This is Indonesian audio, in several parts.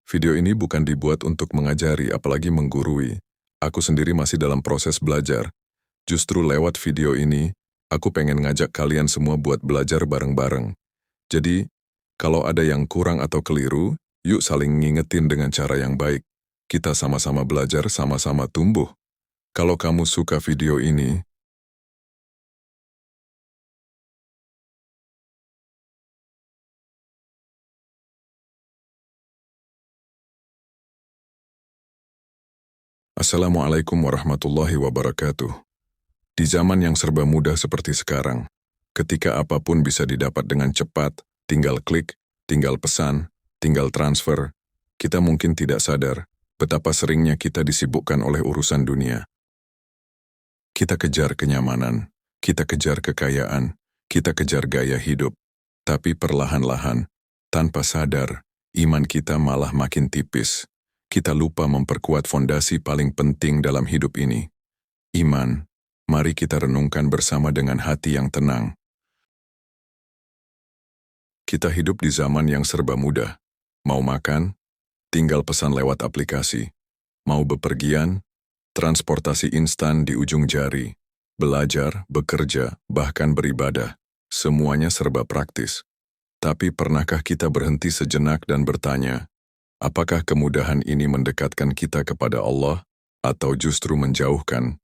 Video ini bukan dibuat untuk mengajari apalagi menggurui. Aku sendiri masih dalam proses belajar. Justru lewat video ini, aku pengen ngajak kalian semua buat belajar bareng-bareng. Jadi, kalau ada yang kurang atau keliru, yuk saling ngingetin dengan cara yang baik. Kita sama-sama belajar, sama-sama tumbuh. Kalau kamu suka video ini, Assalamualaikum warahmatullahi wabarakatuh. Di zaman yang serba mudah seperti sekarang, ketika apapun bisa didapat dengan cepat, tinggal klik, tinggal pesan, tinggal transfer, kita mungkin tidak sadar betapa seringnya kita disibukkan oleh urusan dunia. Kita kejar kenyamanan, kita kejar kekayaan, kita kejar gaya hidup, tapi perlahan-lahan, tanpa sadar, iman kita malah makin tipis. Kita lupa memperkuat fondasi paling penting dalam hidup ini. Iman. Mari kita renungkan bersama dengan hati yang tenang. Kita hidup di zaman yang serba mudah. Mau makan, tinggal pesan lewat aplikasi. Mau bepergian, transportasi instan di ujung jari. Belajar, bekerja, bahkan beribadah. Semuanya serba praktis. Tapi pernahkah kita berhenti sejenak dan bertanya, apakah kemudahan ini mendekatkan kita kepada Allah atau justru menjauhkan?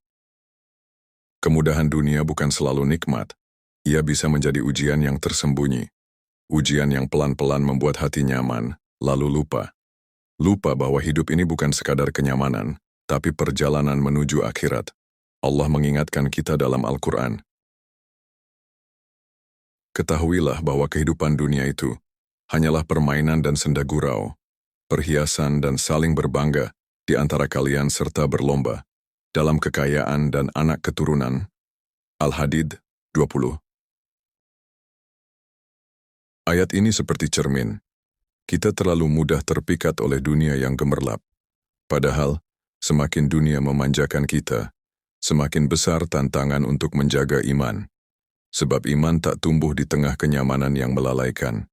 Kemudahan dunia bukan selalu nikmat. Ia bisa menjadi ujian yang tersembunyi. Ujian yang pelan-pelan membuat hati nyaman, lalu lupa. Lupa bahwa hidup ini bukan sekadar kenyamanan, tapi perjalanan menuju akhirat. Allah mengingatkan kita dalam Al-Quran. Ketahuilah bahwa kehidupan dunia itu hanyalah permainan dan senda gurau, perhiasan dan saling berbangga di antara kalian serta berlomba dalam kekayaan dan anak keturunan. Al-Hadid 20. Ayat ini seperti cermin. Kita terlalu mudah terpikat oleh dunia yang gemerlap. Padahal, semakin dunia memanjakan kita, semakin besar tantangan untuk menjaga iman. Sebab iman tak tumbuh di tengah kenyamanan yang melalaikan.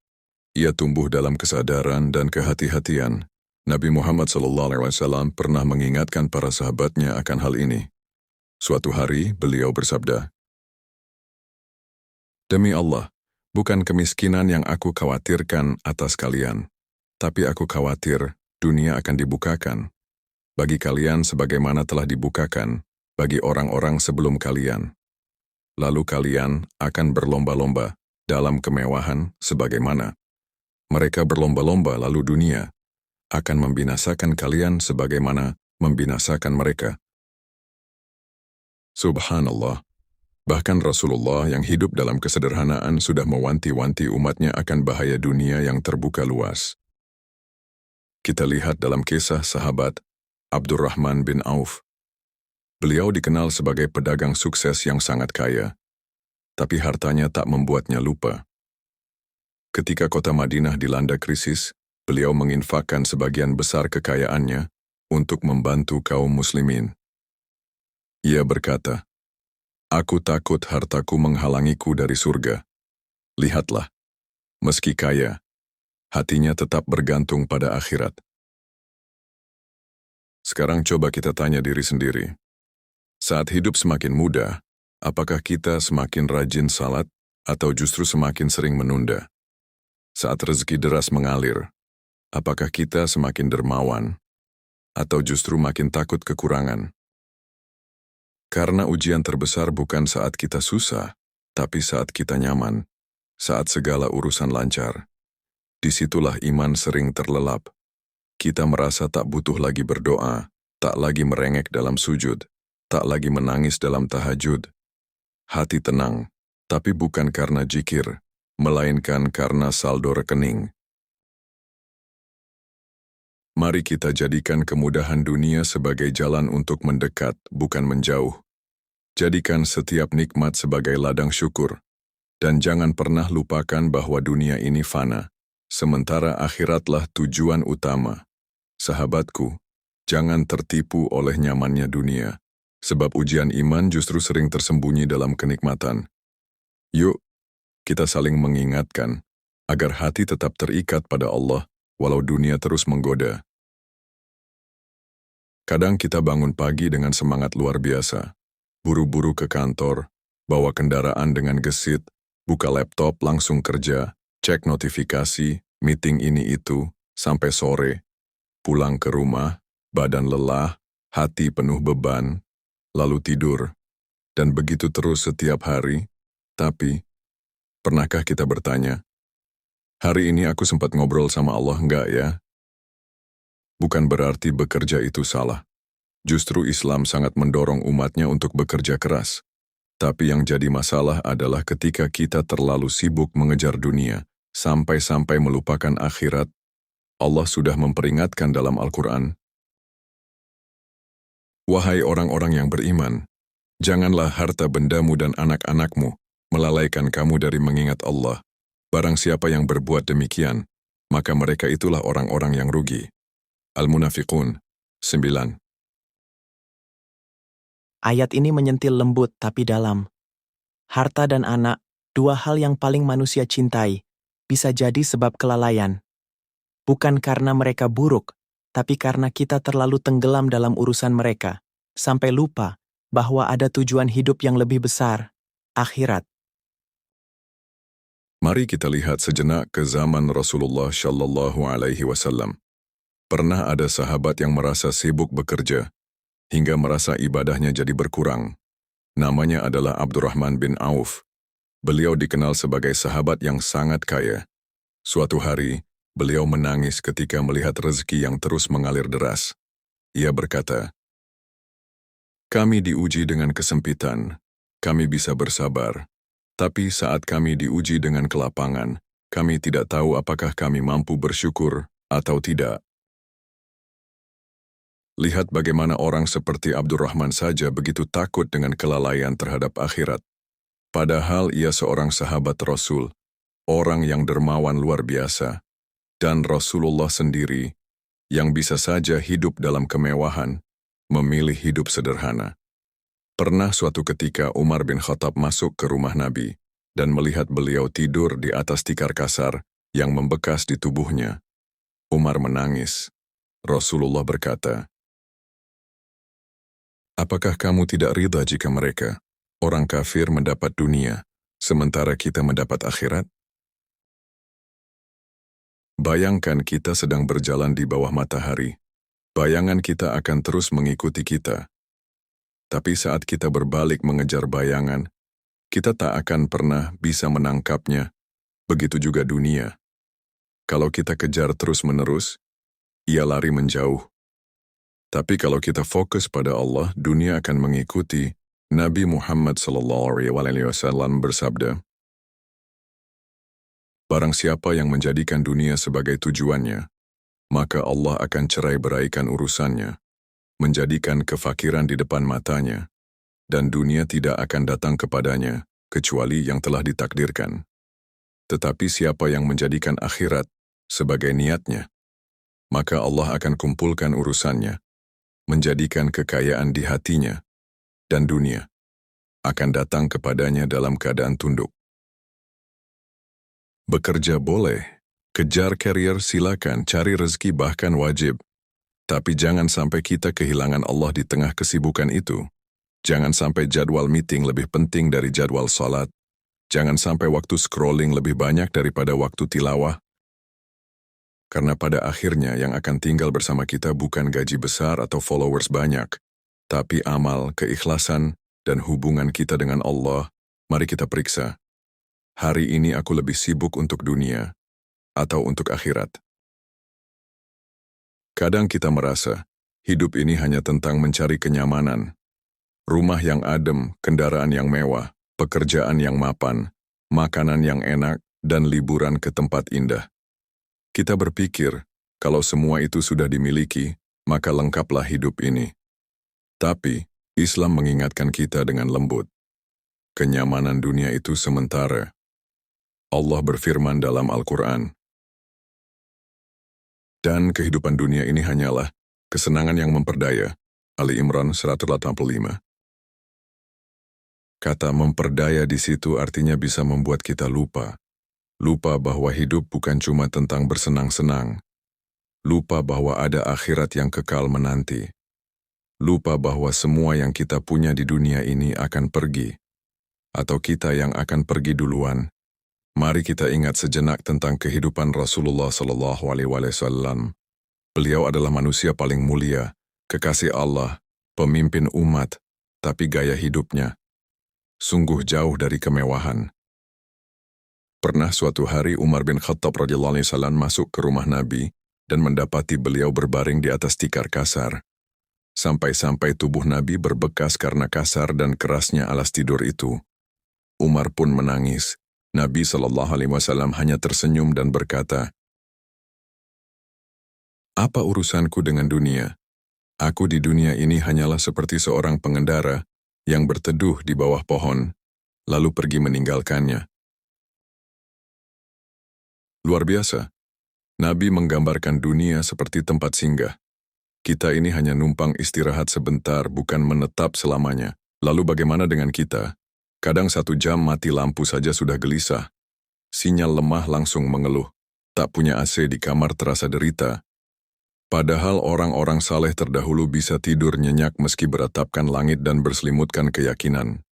Ia tumbuh dalam kesadaran dan kehati-hatian. Nabi Muhammad SAW pernah mengingatkan para sahabatnya akan hal ini. Suatu hari, beliau bersabda, "Demi Allah, bukan kemiskinan yang aku khawatirkan atas kalian, tapi aku khawatir dunia akan dibukakan bagi kalian sebagaimana telah dibukakan bagi orang-orang sebelum kalian. Lalu kalian akan berlomba-lomba dalam kemewahan sebagaimana mereka berlomba-lomba, lalu dunia akan membinasakan kalian sebagaimana membinasakan mereka." Subhanallah. Bahkan Rasulullah yang hidup dalam kesederhanaan sudah mewanti-wanti umatnya akan bahaya dunia yang terbuka luas. Kita lihat dalam kisah sahabat Abdurrahman bin Auf. Beliau dikenal sebagai pedagang sukses yang sangat kaya, tapi hartanya tak membuatnya lupa. Ketika kota Madinah dilanda krisis, beliau menginfakkan sebagian besar kekayaannya untuk membantu kaum muslimin. Ia berkata, "Aku takut hartaku menghalangiku dari surga. Lihatlah, meski kaya, hatinya tetap bergantung pada akhirat." Sekarang coba kita tanya diri sendiri. Saat hidup semakin mudah, apakah kita semakin rajin salat atau justru semakin sering menunda? Saat rezeki deras mengalir, apakah kita semakin dermawan atau justru makin takut kekurangan? Karena ujian terbesar bukan saat kita susah, tapi saat kita nyaman, saat segala urusan lancar. Disitulah iman sering terlelap. Kita merasa tak butuh lagi berdoa, tak lagi merengek dalam sujud, tak lagi menangis dalam tahajud. Hati tenang, tapi bukan karena zikir, melainkan karena saldo rekening. Mari kita jadikan kemudahan dunia sebagai jalan untuk mendekat, bukan menjauh. Jadikan setiap nikmat sebagai ladang syukur, dan jangan pernah lupakan bahwa dunia ini fana, sementara akhiratlah tujuan utama. Sahabatku, jangan tertipu oleh nyamannya dunia, sebab ujian iman justru sering tersembunyi dalam kenikmatan. Yuk, kita saling mengingatkan, agar hati tetap terikat pada Allah, walau dunia terus menggoda. Kadang kita bangun pagi dengan semangat luar biasa, buru-buru ke kantor, bawa kendaraan dengan gesit, buka laptop langsung kerja, cek notifikasi, meeting ini itu, sampai sore, pulang ke rumah, badan lelah, hati penuh beban, lalu tidur, dan begitu terus setiap hari. Tapi, pernahkah kita bertanya, hari ini aku sempat ngobrol sama Allah enggak ya? Bukan berarti bekerja itu salah. Justru Islam sangat mendorong umatnya untuk bekerja keras. Tapi yang jadi masalah adalah ketika kita terlalu sibuk mengejar dunia, sampai-sampai melupakan akhirat. Allah sudah memperingatkan dalam Al-Quran, "Wahai orang-orang yang beriman, janganlah harta bendamu dan anak-anakmu melalaikan kamu dari mengingat Allah. Barang siapa yang berbuat demikian, maka mereka itulah orang-orang yang rugi." Al-Munafiqun 9. Ayat ini menyentil lembut tapi dalam. Harta dan anak, dua hal yang paling manusia cintai, bisa jadi sebab kelalaian. Bukan karena mereka buruk, tapi karena kita terlalu tenggelam dalam urusan mereka, sampai lupa bahwa ada tujuan hidup yang lebih besar, akhirat. Mari kita lihat sejenak ke zaman Rasulullah Shallallahu Alaihi Wasallam. Pernah ada sahabat yang merasa sibuk bekerja, hingga merasa ibadahnya jadi berkurang. Namanya adalah Abdurrahman bin Auf. Beliau dikenal sebagai sahabat yang sangat kaya. Suatu hari, beliau menangis ketika melihat rezeki yang terus mengalir deras. Ia berkata, "Kami diuji dengan kesempitan, kami bisa bersabar. Tapi saat kami diuji dengan kelapangan, kami tidak tahu apakah kami mampu bersyukur atau tidak." Lihat bagaimana orang seperti Abdurrahman saja begitu takut dengan kelalaian terhadap akhirat. Padahal ia seorang sahabat Rasul, orang yang dermawan luar biasa, dan Rasulullah sendiri, yang bisa saja hidup dalam kemewahan, memilih hidup sederhana. Pernah suatu ketika Umar bin Khattab masuk ke rumah Nabi, dan melihat beliau tidur di atas tikar kasar yang membekas di tubuhnya. Umar menangis. Rasulullah berkata, "Apakah kamu tidak ridha jika mereka, orang kafir, mendapat dunia, sementara kita mendapat akhirat?" Bayangkan kita sedang berjalan di bawah matahari. Bayangan kita akan terus mengikuti kita. Tapi saat kita berbalik mengejar bayangan, kita tak akan pernah bisa menangkapnya. Begitu juga dunia. Kalau kita kejar terus-menerus, ia lari menjauh. Tapi kalau kita fokus pada Allah, dunia akan mengikuti. Nabi Muhammad SAW bersabda, "Barang siapa yang menjadikan dunia sebagai tujuannya, maka Allah akan cerai-beraikan urusannya, menjadikan kefakiran di depan matanya, dan dunia tidak akan datang kepadanya, kecuali yang telah ditakdirkan. Tetapi siapa yang menjadikan akhirat sebagai niatnya, maka Allah akan kumpulkan urusannya, menjadikan kekayaan di hatinya, dan dunia akan datang kepadanya dalam keadaan tunduk." Bekerja boleh, kejar karier silakan, cari rezeki bahkan wajib. Tapi jangan sampai kita kehilangan Allah di tengah kesibukan itu. Jangan sampai jadwal meeting lebih penting dari jadwal salat. Jangan sampai waktu scrolling lebih banyak daripada waktu tilawah. Karena pada akhirnya yang akan tinggal bersama kita bukan gaji besar atau followers banyak, tapi amal, keikhlasan, dan hubungan kita dengan Allah. Mari kita periksa. Hari ini aku lebih sibuk untuk dunia atau untuk akhirat? Kadang kita merasa hidup ini hanya tentang mencari kenyamanan. Rumah yang adem, kendaraan yang mewah, pekerjaan yang mapan, makanan yang enak, dan liburan ke tempat indah. Kita berpikir, kalau semua itu sudah dimiliki, maka lengkaplah hidup ini. Tapi, Islam mengingatkan kita dengan lembut. Kenyamanan dunia itu sementara. Allah berfirman dalam Al-Quran, "Dan kehidupan dunia ini hanyalah kesenangan yang memperdaya." Ali Imran 185. Kata memperdaya di situ artinya bisa membuat kita lupa. Lupa bahwa hidup bukan cuma tentang bersenang-senang, lupa bahwa ada akhirat yang kekal menanti, lupa bahwa semua yang kita punya di dunia ini akan pergi, atau kita yang akan pergi duluan. Mari kita ingat sejenak tentang kehidupan Rasulullah SAW. Beliau adalah manusia paling mulia, kekasih Allah, pemimpin umat, tapi gaya hidupnya sungguh jauh dari kemewahan. Pernah suatu hari Umar bin Khattab radhiyallahu anhu masuk ke rumah Nabi dan mendapati beliau berbaring di atas tikar kasar. Sampai-sampai tubuh Nabi berbekas karena kasar dan kerasnya alas tidur itu. Umar pun menangis. Nabi SAW hanya tersenyum dan berkata, "Apa urusanku dengan dunia? Aku di dunia ini hanyalah seperti seorang pengendara yang berteduh di bawah pohon, lalu pergi meninggalkannya." Luar biasa. Nabi menggambarkan dunia seperti tempat singgah. Kita ini hanya numpang istirahat sebentar, bukan menetap selamanya. Lalu bagaimana dengan kita? Kadang 1 jam mati lampu saja sudah gelisah. Sinyal lemah langsung mengeluh. Tak punya AC di kamar terasa derita. Padahal orang-orang saleh terdahulu bisa tidur nyenyak meski beratapkan langit dan berselimutkan keyakinan.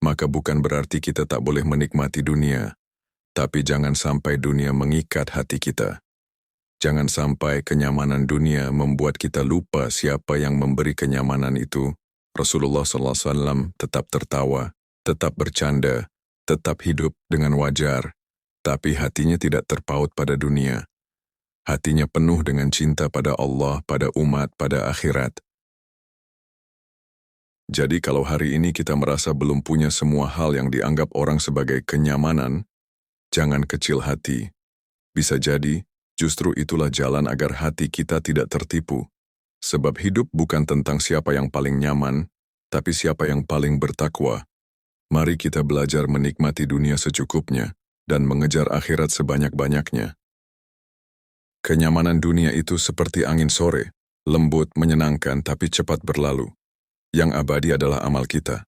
Maka bukan berarti kita tak boleh menikmati dunia. Tapi jangan sampai dunia mengikat hati kita. Jangan sampai kenyamanan dunia membuat kita lupa siapa yang memberi kenyamanan itu. Rasulullah SAW tetap tertawa, tetap bercanda, tetap hidup dengan wajar, tapi hatinya tidak terpaut pada dunia. Hatinya penuh dengan cinta pada Allah, pada umat, pada akhirat. Jadi kalau hari ini kita merasa belum punya semua hal yang dianggap orang sebagai kenyamanan, jangan kecil hati. Bisa jadi, justru itulah jalan agar hati kita tidak tertipu. Sebab hidup bukan tentang siapa yang paling nyaman, tapi siapa yang paling bertakwa. Mari kita belajar menikmati dunia secukupnya dan mengejar akhirat sebanyak-banyaknya. Kenyamanan dunia itu seperti angin sore, lembut, menyenangkan, tapi cepat berlalu. Yang abadi adalah amal kita.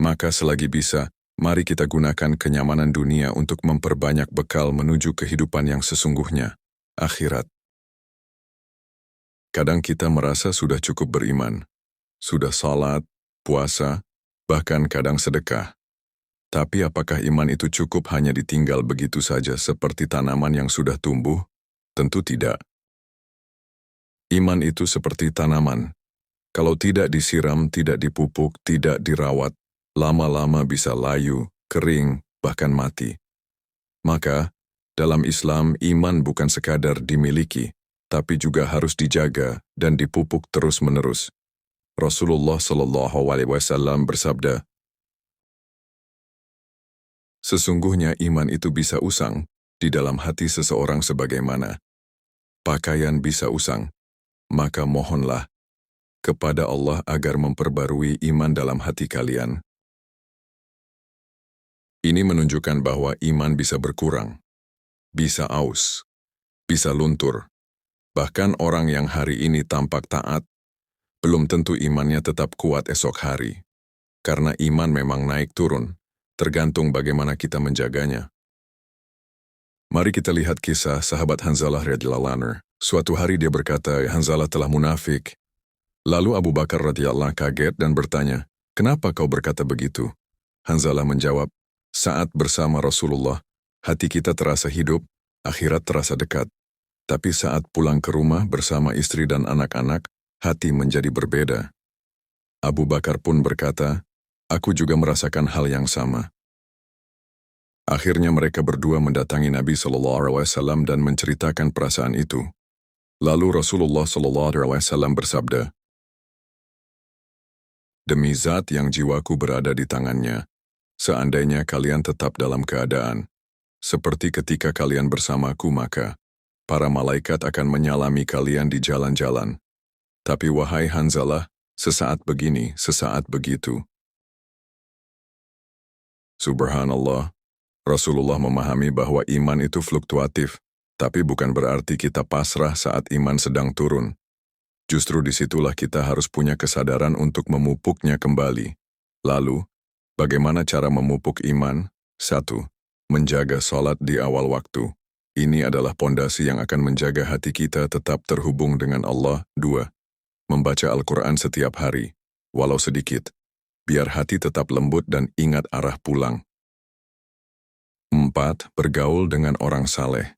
Maka selagi bisa, mari kita gunakan kenyamanan dunia untuk memperbanyak bekal menuju kehidupan yang sesungguhnya, akhirat. Kadang kita merasa sudah cukup beriman, sudah salat, puasa, bahkan kadang sedekah. Tapi apakah iman itu cukup hanya ditinggal begitu saja seperti tanaman yang sudah tumbuh? Tentu tidak. Iman itu seperti tanaman. Kalau tidak disiram, tidak dipupuk, tidak dirawat, lama-lama bisa layu, kering, bahkan mati. Maka, dalam Islam, iman bukan sekadar dimiliki, tapi juga harus dijaga dan dipupuk terus-menerus. Rasulullah SAW bersabda, "Sesungguhnya iman itu bisa usang di dalam hati seseorang sebagaimana pakaian bisa usang, maka mohonlah kepada Allah agar memperbarui iman dalam hati kalian." Ini menunjukkan bahwa iman bisa berkurang, bisa aus, bisa luntur. Bahkan orang yang hari ini tampak taat, belum tentu imannya tetap kuat esok hari. Karena iman memang naik turun, tergantung bagaimana kita menjaganya. Mari kita lihat kisah sahabat Hanzalah radhiyallahu anhu. Suatu hari dia berkata, "Hanzalah telah munafik." Lalu Abu Bakar radhiyallahu anhu kaget dan bertanya, "Kenapa kau berkata begitu?" Hanzalah menjawab, "Saat bersama Rasulullah, hati kita terasa hidup, akhirat terasa dekat. Tapi saat pulang ke rumah bersama istri dan anak-anak, hati menjadi berbeda." Abu Bakar pun berkata, "Aku juga merasakan hal yang sama." Akhirnya mereka berdua mendatangi Nabi SAW dan menceritakan perasaan itu. Lalu Rasulullah SAW bersabda, "Demi zat yang jiwaku berada di tangannya, seandainya kalian tetap dalam keadaan seperti ketika kalian bersamaku, maka para malaikat akan menyalami kalian di jalan-jalan. Tapi wahai Hanzalah, sesaat begini, sesaat begitu." Subhanallah, Rasulullah memahami bahwa iman itu fluktuatif, tapi bukan berarti kita pasrah saat iman sedang turun. Justru disitulah kita harus punya kesadaran untuk memupuknya kembali. Lalu, bagaimana cara memupuk iman? 1. Menjaga salat di awal waktu. Ini adalah pondasi yang akan menjaga hati kita tetap terhubung dengan Allah. 2. Membaca Al-Quran setiap hari, walau sedikit, biar hati tetap lembut dan ingat arah pulang. 4. Bergaul dengan orang saleh.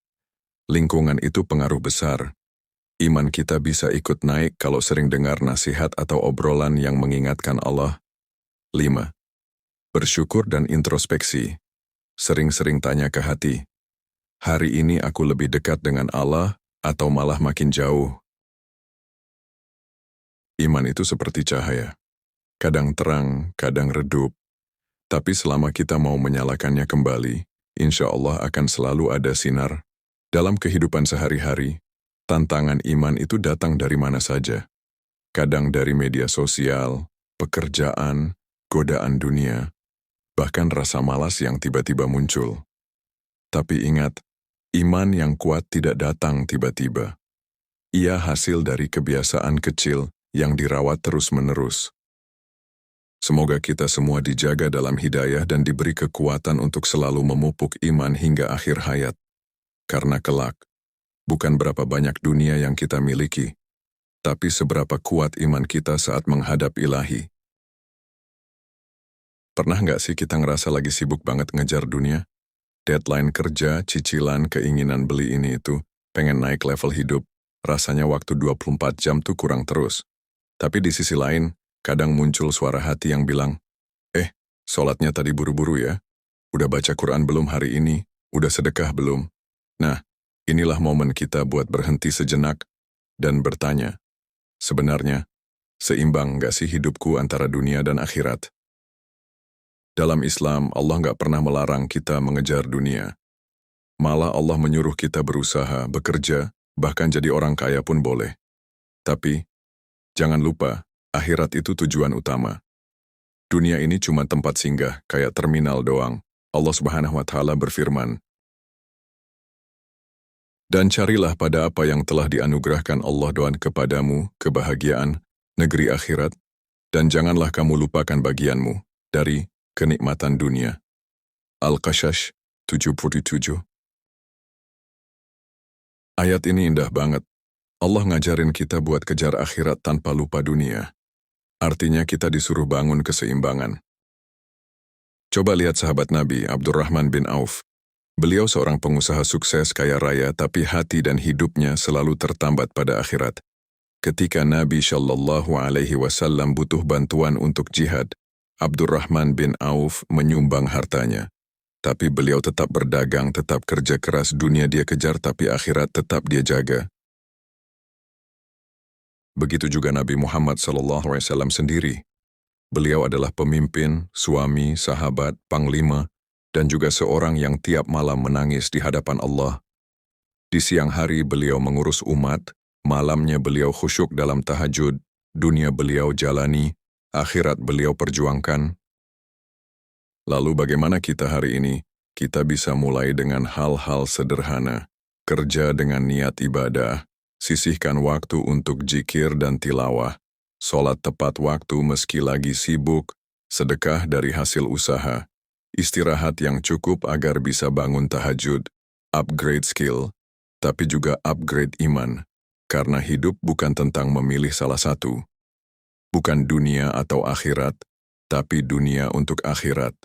Lingkungan itu pengaruh besar. Iman kita bisa ikut naik kalau sering dengar nasihat atau obrolan yang mengingatkan Allah. 5. Bersyukur dan introspeksi. Sering-sering tanya ke hati, hari ini aku lebih dekat dengan Allah atau malah makin jauh? Iman itu seperti cahaya. Kadang terang, kadang redup. Tapi selama kita mau menyalakannya kembali, insya Allah akan selalu ada sinar. Dalam kehidupan sehari-hari, tantangan iman itu datang dari mana saja. Kadang dari media sosial, pekerjaan, godaan dunia, bahkan rasa malas yang tiba-tiba muncul. Tapi ingat, iman yang kuat tidak datang tiba-tiba. Ia hasil dari kebiasaan kecil yang dirawat terus-menerus. Semoga kita semua dijaga dalam hidayah dan diberi kekuatan untuk selalu memupuk iman hingga akhir hayat. Karena kelak, bukan berapa banyak dunia yang kita miliki, tapi seberapa kuat iman kita saat menghadap Ilahi. Pernah nggak sih kita ngerasa lagi sibuk banget ngejar dunia? Deadline kerja, cicilan, keinginan beli ini itu, pengen naik level hidup, rasanya waktu 24 jam tuh kurang terus. Tapi di sisi lain, kadang muncul suara hati yang bilang, sholatnya tadi buru-buru ya? Udah baca Quran belum hari ini? Udah sedekah belum? Nah, inilah momen kita buat berhenti sejenak dan bertanya, sebenarnya, seimbang nggak sih hidupku antara dunia dan akhirat? Dalam Islam, Allah nggak pernah melarang kita mengejar dunia. Malah Allah menyuruh kita berusaha, bekerja, bahkan jadi orang kaya pun boleh. Tapi, jangan lupa, akhirat itu tujuan utama. Dunia ini cuma tempat singgah, kayak terminal doang. Allah Subhanahu wa Ta'ala berfirman, dan carilah pada apa yang telah dianugerahkan Allah Doan kepadamu, kebahagiaan, negeri akhirat, dan janganlah kamu lupakan bagianmu dari kenikmatan dunia. Al-Qasas 77. Ayat ini indah banget. Allah ngajarin kita buat kejar akhirat tanpa lupa dunia. Artinya kita disuruh bangun keseimbangan. Coba lihat sahabat Nabi, Abdurrahman bin Auf. Beliau seorang pengusaha sukses kaya raya, tapi hati dan hidupnya selalu tertambat pada akhirat. Ketika Nabi Shallallahu Alaihi Wasallam butuh bantuan untuk jihad, Abdurrahman bin Auf menyumbang hartanya. Tapi beliau tetap berdagang, tetap kerja keras, dunia dia kejar, tapi akhirat tetap dia jaga. Begitu juga Nabi Muhammad SAW sendiri. Beliau adalah pemimpin, suami, sahabat, panglima, dan juga seorang yang tiap malam menangis di hadapan Allah. Di siang hari beliau mengurus umat, malamnya beliau khusyuk dalam tahajud, dunia beliau jalani, akhirat beliau perjuangkan. Lalu bagaimana kita hari ini? Kita bisa mulai dengan hal-hal sederhana, kerja dengan niat ibadah, sisihkan waktu untuk zikir dan tilawah, sholat tepat waktu meski lagi sibuk, sedekah dari hasil usaha, istirahat yang cukup agar bisa bangun tahajud, upgrade skill, tapi juga upgrade iman, karena hidup bukan tentang memilih salah satu. Bukan dunia atau akhirat, tapi dunia untuk akhirat.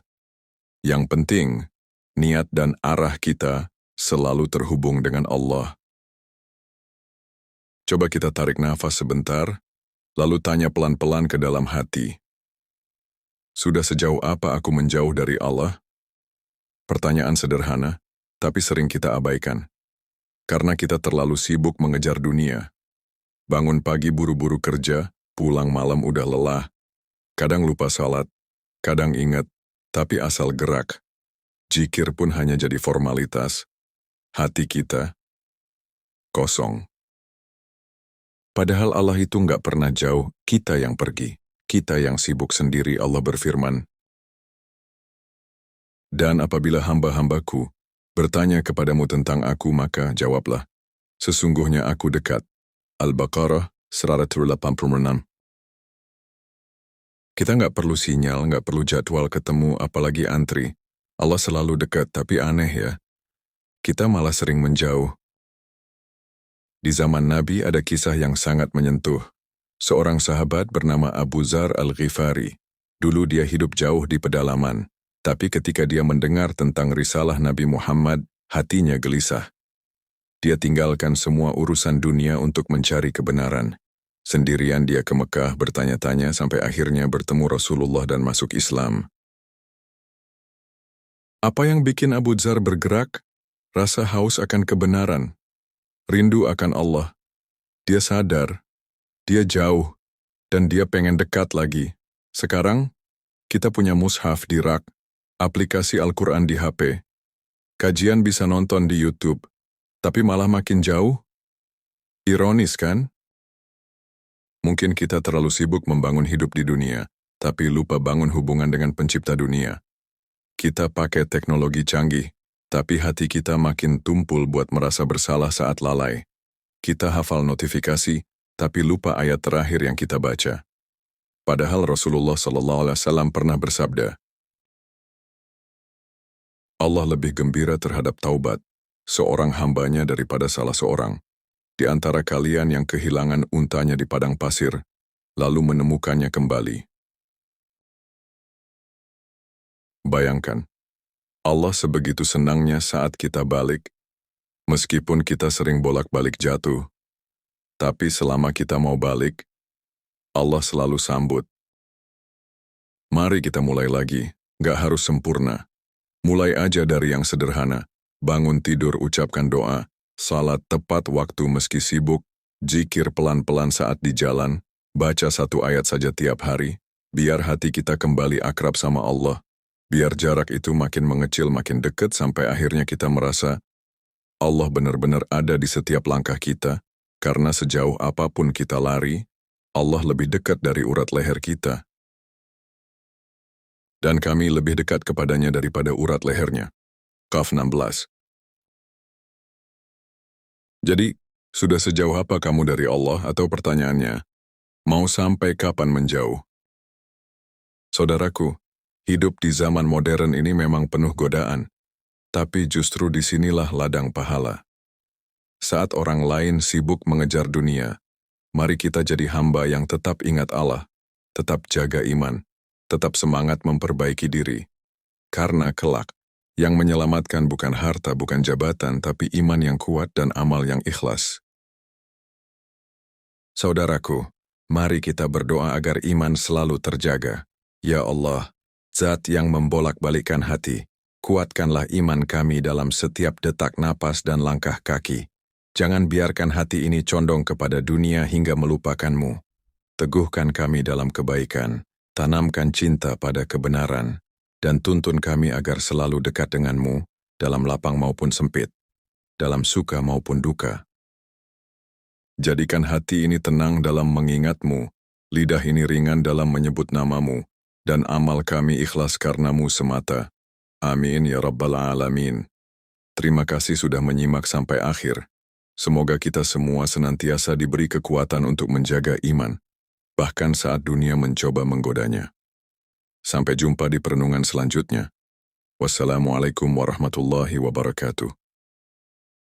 Yang penting, niat dan arah kita selalu terhubung dengan Allah. Coba kita tarik nafas sebentar, lalu tanya pelan-pelan ke dalam hati. Sudah sejauh apa aku menjauh dari Allah? Pertanyaan sederhana, tapi sering kita abaikan. Karena kita terlalu sibuk mengejar dunia. Bangun pagi buru-buru kerja, pulang malam udah lelah. Kadang lupa salat, kadang ingat, tapi asal gerak. Zikir pun hanya jadi formalitas. Hati kita kosong. Padahal Allah itu nggak pernah jauh, kita yang pergi. Kita yang sibuk sendiri. Allah berfirman, dan apabila hamba-hambaku bertanya kepadamu tentang aku, maka jawablah, sesungguhnya aku dekat. Al-Baqarah 186. Kita nggak perlu sinyal, nggak perlu jadwal ketemu, apalagi antri. Allah selalu dekat, tapi aneh ya. kita malah sering menjauh. Di zaman Nabi ada kisah yang sangat menyentuh. Seorang sahabat bernama Abu Dzar Al-Ghifari. Dulu dia hidup jauh di pedalaman, tapi ketika dia mendengar tentang risalah Nabi Muhammad, hatinya gelisah. Dia tinggalkan semua urusan dunia untuk mencari kebenaran. Sendirian dia ke Mekah bertanya-tanya sampai akhirnya bertemu Rasulullah dan masuk Islam. Apa yang bikin Abu Dzar bergerak? Rasa haus akan kebenaran. Rindu akan Allah. Dia sadar, dia jauh, dan dia pengen dekat lagi. Sekarang, kita punya mushaf di rak, aplikasi Al-Quran di HP, kajian bisa nonton di YouTube, tapi malah makin jauh? Ironis kan? Mungkin kita terlalu sibuk membangun hidup di dunia, tapi lupa bangun hubungan dengan pencipta dunia. Kita pakai teknologi canggih, tapi hati kita makin tumpul buat merasa bersalah saat lalai. Kita hafal notifikasi, tapi lupa ayat terakhir yang kita baca. Padahal Rasulullah SAW pernah bersabda, Allah lebih gembira terhadap taubat seorang hambanya daripada salah seorang. Di antara kalian yang kehilangan untanya di padang pasir, lalu menemukannya kembali. Bayangkan, Allah sebegitu senangnya saat kita balik, meskipun kita sering bolak-balik jatuh. Tapi selama kita mau balik, Allah selalu sambut. Mari kita mulai lagi, gak harus sempurna. Mulai aja dari yang sederhana, bangun tidur ucapkan doa, salat tepat waktu meski sibuk, zikir pelan-pelan saat di jalan, baca satu ayat saja tiap hari, biar hati kita kembali akrab sama Allah. Biar jarak itu makin mengecil makin dekat sampai akhirnya kita merasa Allah benar-benar ada di setiap langkah kita, karena sejauh apapun kita lari, Allah lebih dekat dari urat leher kita. Dan kami lebih dekat kepadanya daripada urat lehernya. Qaf 16. Jadi, sudah sejauh apa kamu dari Allah atau pertanyaannya, mau sampai kapan menjauh? Saudaraku, hidup di zaman modern ini memang penuh godaan, tapi justru disinilah ladang pahala. Saat orang lain sibuk mengejar dunia, mari kita jadi hamba yang tetap ingat Allah, tetap jaga iman, tetap semangat memperbaiki diri. Karena kelak, yang menyelamatkan bukan harta, bukan jabatan, tapi iman yang kuat dan amal yang ikhlas. Saudaraku, mari kita berdoa agar iman selalu terjaga. Ya Allah, Zat yang membolak-balikkan hati, kuatkanlah iman kami dalam setiap detak napas dan langkah kaki. Jangan biarkan hati ini condong kepada dunia hingga melupakan-Mu. Teguhkan kami dalam kebaikan, tanamkan cinta pada kebenaran, dan tuntun kami agar selalu dekat dengan-Mu, dalam lapang maupun sempit, dalam suka maupun duka. Jadikan hati ini tenang dalam mengingat-Mu, lidah ini ringan dalam menyebut nama-Mu, dan amal kami ikhlas karena-Mu semata. Amin ya Rabbal Alamin. Terima kasih sudah menyimak sampai akhir. Semoga kita semua senantiasa diberi kekuatan untuk menjaga iman, bahkan saat dunia mencoba menggodanya. Sampai jumpa di perenungan selanjutnya. Wassalamualaikum warahmatullahi wabarakatuh.